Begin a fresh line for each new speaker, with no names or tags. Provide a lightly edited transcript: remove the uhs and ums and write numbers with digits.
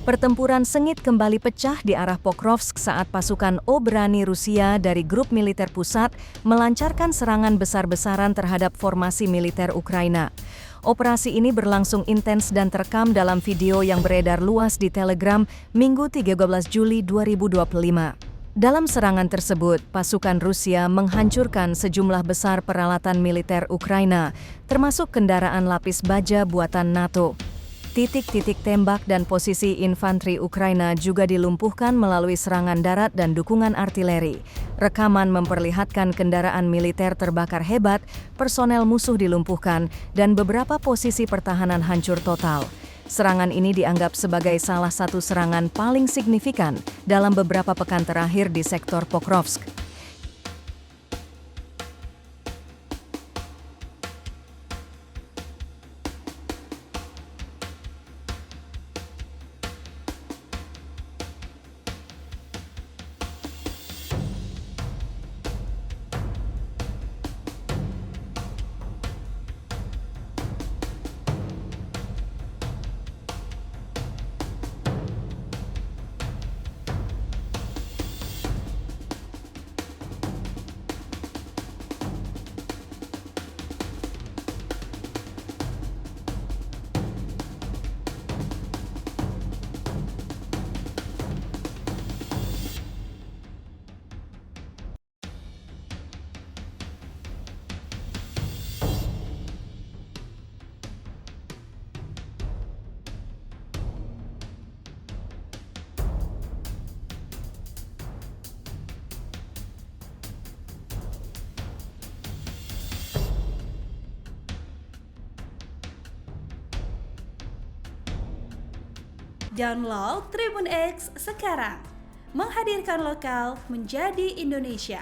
Pertempuran sengit kembali pecah di arah Pokrovsk saat pasukan Obrani Rusia dari grup militer pusat melancarkan serangan besar-besaran terhadap formasi militer Ukraina. Operasi ini berlangsung intens dan terekam dalam video yang beredar luas di Telegram Minggu 13 Juli 2025. Dalam serangan tersebut, pasukan Rusia menghancurkan sejumlah besar peralatan militer Ukraina, termasuk kendaraan lapis baja buatan NATO. Titik-titik tembak dan posisi infanteri Ukraina juga dilumpuhkan melalui serangan darat dan dukungan artileri. Rekaman memperlihatkan kendaraan militer terbakar hebat, personel musuh dilumpuhkan, dan beberapa posisi pertahanan hancur total. Serangan ini dianggap sebagai salah satu serangan paling signifikan dalam beberapa pekan terakhir di sektor Pokrovsk.
Download Tribun X sekarang, menghadirkan lokal menjadi Indonesia.